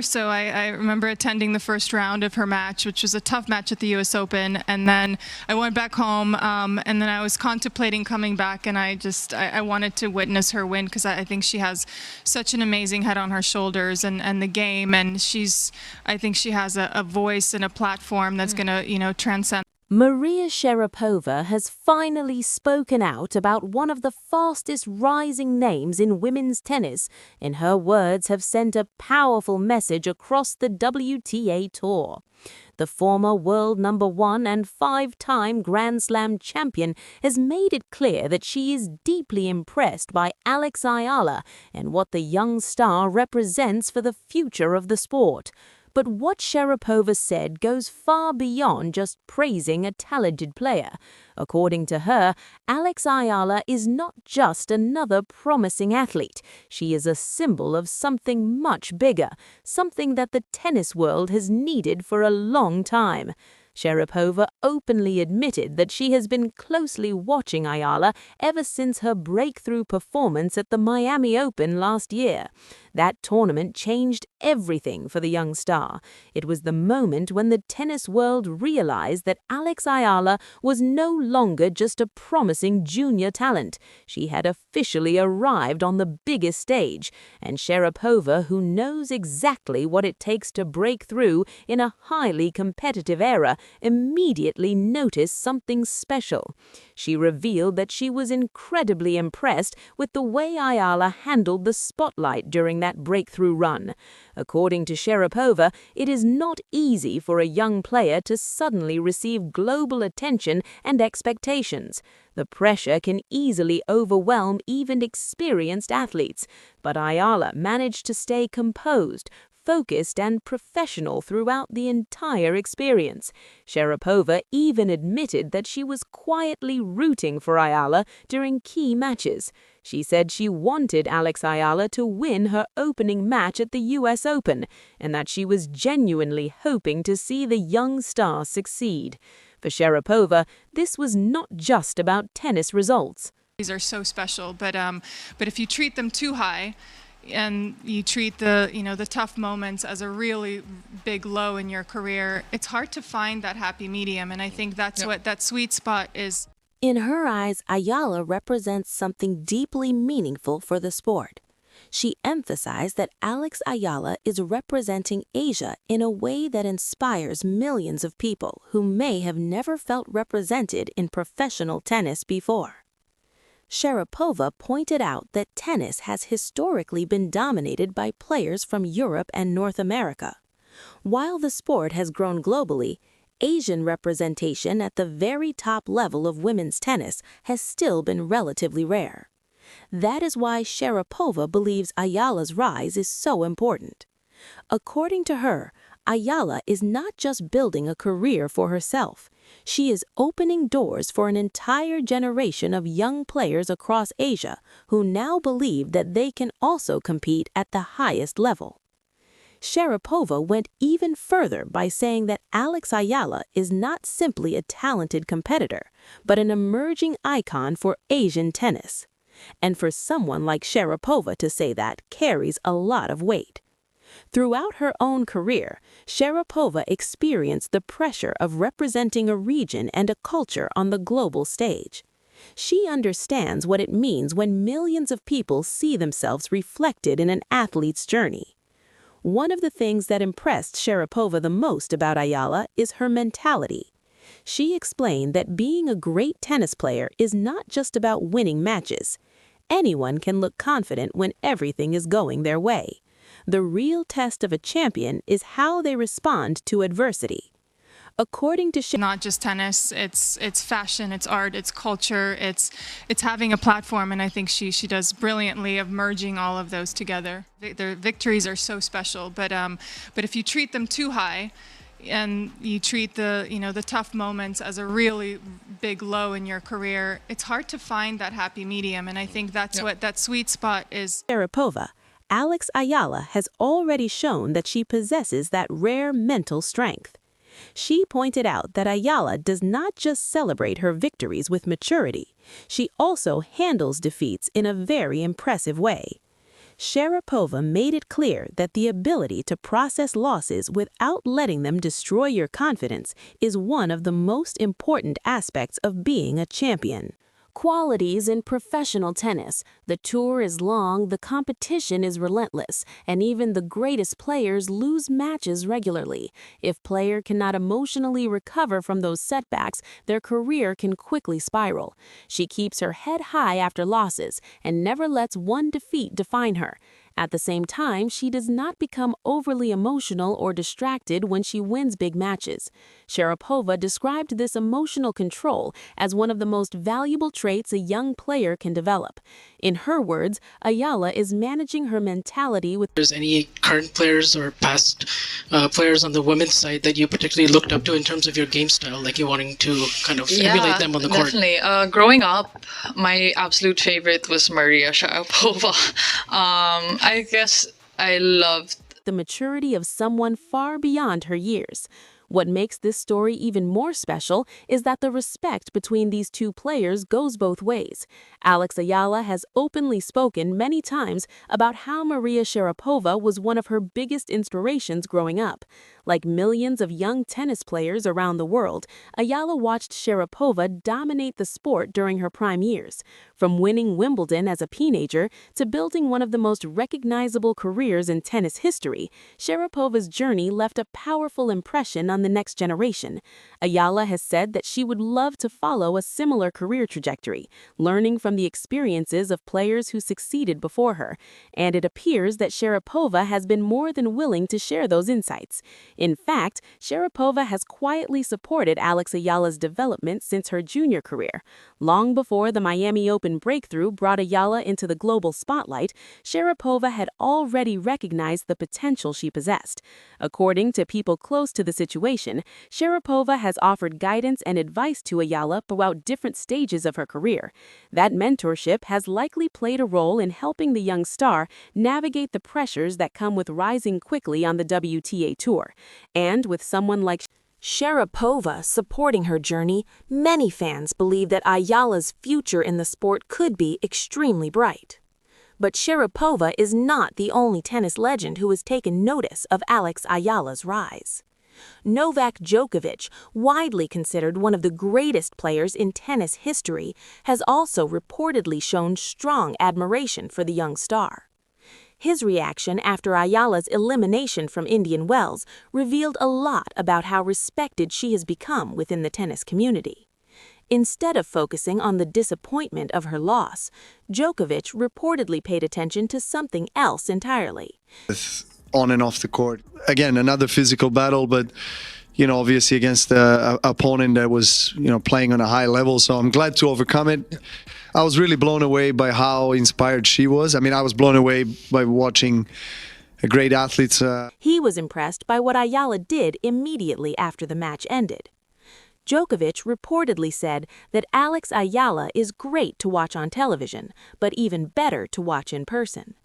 So I remember attending the first round of her match, which was a tough match at the U.S. Open, and then I went back home, and then I was contemplating coming back, and I wanted to witness her win because I think she has such an amazing head on her shoulders and the game, and I think she has a voice and a platform that's going to, transcend. Maria Sharapova has finally spoken out about one of the fastest rising names in women's tennis. In her words, have sent a powerful message across the WTA Tour. The former world #1 and 5-time Grand Slam champion has made it clear that she is deeply impressed by Alex Eala and what the young star represents for the future of the sport. But what Sharapova said goes far beyond just praising a talented player. According to her, Alex Eala is not just another promising athlete. She is a symbol of something much bigger, something that the tennis world has needed for a long time. Sharapova openly admitted that she has been closely watching Eala ever since her breakthrough performance at the Miami Open last year. That tournament changed everything for the young star. It was the moment when the tennis world realized that Alex Eala was no longer just a promising junior talent. She had officially arrived on the biggest stage, and Sharapova, who knows exactly what it takes to break through in a highly competitive era, immediately noticed something special. She revealed that she was incredibly impressed with the way Eala handled the spotlight during that breakthrough run. According to Sharapova, it is not easy for a young player to suddenly receive global attention and expectations. The pressure can easily overwhelm even experienced athletes, but Eala managed to stay composed, focused and professional throughout the entire experience. Sharapova even admitted that she was quietly rooting for Eala during key matches. She said she wanted Alex Eala to win her opening match at the U.S. Open, and that she was genuinely hoping to see the young star succeed. For Sharapova, this was not just about tennis results. These are so special, but if you treat them too high, and you treat the tough moments as a really big low in your career, it's hard to find that happy medium, and I think that's what that sweet spot is. In her eyes, Eala represents something deeply meaningful for the sport. She emphasized that Alex Eala is representing Asia in a way that inspires millions of people who may have never felt represented in professional tennis before. Sharapova pointed out that tennis has historically been dominated by players from Europe and North America. While the sport has grown globally, Asian representation at the very top level of women's tennis has still been relatively rare. That is why Sharapova believes Eala's rise is so important. According to her, Eala is not just building a career for herself. She is opening doors for an entire generation of young players across Asia who now believe that they can also compete at the highest level. Sharapova went even further by saying that Alex Eala is not simply a talented competitor, but an emerging icon for Asian tennis. And for someone like Sharapova to say that carries a lot of weight. Throughout her own career, Sharapova experienced the pressure of representing a region and a culture on the global stage. She understands what it means when millions of people see themselves reflected in an athlete's journey. One of the things that impressed Sharapova the most about Eala is her mentality. She explained that being a great tennis player is not just about winning matches. Anyone can look confident when everything is going their way. The real test of a champion is how they respond to adversity. According to not just tennis, it's fashion, it's art, it's culture, it's having a platform, and I think she does brilliantly of merging all of those together. Their victories are so special, but if you treat them too high, and you treat the tough moments as a really big low in your career, it's hard to find that happy medium, and I think that's what that sweet spot is. Sharapova, Alex Eala has already shown that she possesses that rare mental strength. She pointed out that Eala does not just celebrate her victories with maturity, she also handles defeats in a very impressive way. Sharapova made it clear that the ability to process losses without letting them destroy your confidence is one of the most important aspects of being a champion. Qualities in professional tennis. The tour is long, the competition is relentless, and even the greatest players lose matches regularly. If player cannot emotionally recover from those setbacks, their career can quickly spiral. She keeps her head high after losses and never lets one defeat define her. At the same time, she does not become overly emotional or distracted when she wins big matches. Sharapova described this emotional control as one of the most valuable traits a young player can develop. In her words, Eala is managing her mentality with. There's any current players or past players on the women's side that you particularly looked up to in terms of your game style, like you wanting to kind of emulate them on the court? Definitely. Growing up, my absolute favorite was Maria Sharapova. I guess I loved the maturity of someone far beyond her years. What makes this story even more special is that the respect between these two players goes both ways. Alex Eala has openly spoken many times about how Maria Sharapova was one of her biggest inspirations growing up. Like millions of young tennis players around the world, Eala watched Sharapova dominate the sport during her prime years. From winning Wimbledon as a teenager to building one of the most recognizable careers in tennis history, Sharapova's journey left a powerful impression on the next generation. Eala has said that she would love to follow a similar career trajectory, learning from the experiences of players who succeeded before her, and it appears that Sharapova has been more than willing to share those insights. In fact, Sharapova has quietly supported Alex Eala's development since her junior career. Long before the Miami Open breakthrough brought Eala into the global spotlight, Sharapova had already recognized the potential she possessed. According to people close to the situation, Sharapova has offered guidance and advice to Eala throughout different stages of her career. That mentorship has likely played a role in helping the young star navigate the pressures that come with rising quickly on the WTA Tour. And with someone like Sharapova supporting her journey, many fans believe that Eala's future in the sport could be extremely bright. But Sharapova is not the only tennis legend who has taken notice of Alex Eala's rise. Novak Djokovic, widely considered one of the greatest players in tennis history, has also reportedly shown strong admiration for the young star. His reaction after Eala's elimination from Indian Wells revealed a lot about how respected she has become within the tennis community. Instead of focusing on the disappointment of her loss, Djokovic reportedly paid attention to something else entirely. On and off the court. Again, another physical battle, but obviously against an opponent that was, playing on a high level. So I'm glad to overcome it. I was really blown away by how inspired she was. I mean, I was blown away by watching a great athlete. He was impressed by what Eala did immediately after the match ended. Djokovic reportedly said that Alex Eala is great to watch on television, but even better to watch in person.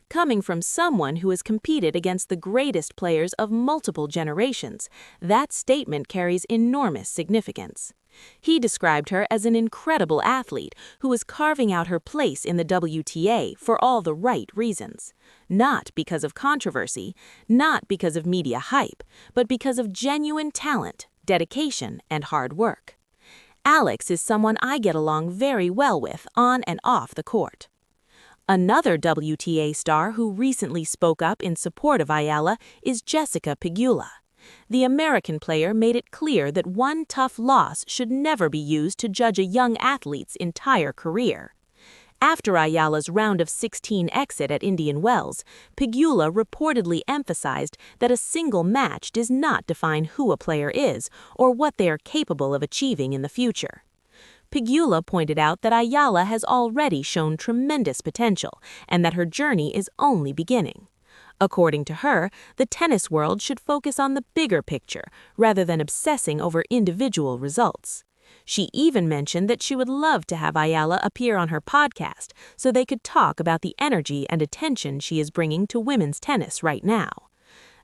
Coming from someone who has competed against the greatest players of multiple generations, that statement carries enormous significance. He described her as an incredible athlete who is carving out her place in the WTA for all the right reasons. Not because of controversy, not because of media hype, but because of genuine talent, dedication, and hard work. Alex is someone I get along very well with on and off the court. Another WTA star who recently spoke up in support of Eala is Jessica Pegula. The American player made it clear that one tough loss should never be used to judge a young athlete's entire career. After Eala's round of 16 exit at Indian Wells, Pegula reportedly emphasized that a single match does not define who a player is or what they are capable of achieving in the future. Pegula pointed out that Eala has already shown tremendous potential and that her journey is only beginning. According to her, the tennis world should focus on the bigger picture rather than obsessing over individual results. She even mentioned that she would love to have Eala appear on her podcast so they could talk about the energy and attention she is bringing to women's tennis right now.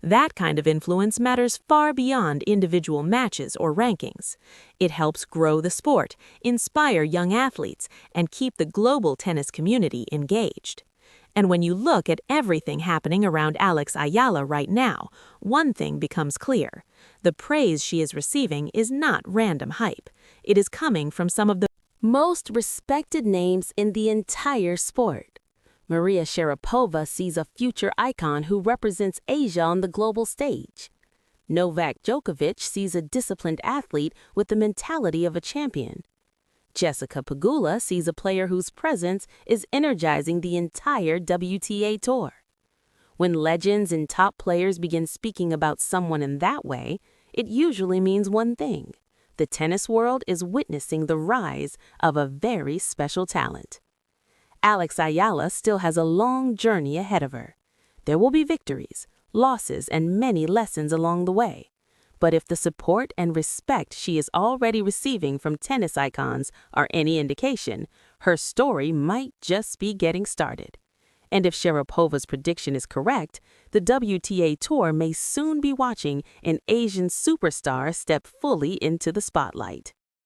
That kind of influence matters far beyond individual matches or rankings. It helps grow the sport, inspire young athletes, and keep the global tennis community engaged. And when you look at everything happening around Alex Eala right now, one thing becomes clear. The praise she is receiving is not random hype. It is coming from some of the most respected names in the entire sport. Maria Sharapova sees a future icon who represents Asia on the global stage. Novak Djokovic sees a disciplined athlete with the mentality of a champion. Jessica Pegula sees a player whose presence is energizing the entire WTA tour. When legends and top players begin speaking about someone in that way, it usually means one thing. The tennis world is witnessing the rise of a very special talent. Alex Eala still has a long journey ahead of her. There will be victories, losses, and many lessons along the way. But if the support and respect she is already receiving from tennis icons are any indication, her story might just be getting started. And if Sharapova's prediction is correct, the WTA Tour may soon be watching an Asian superstar step fully into the spotlight.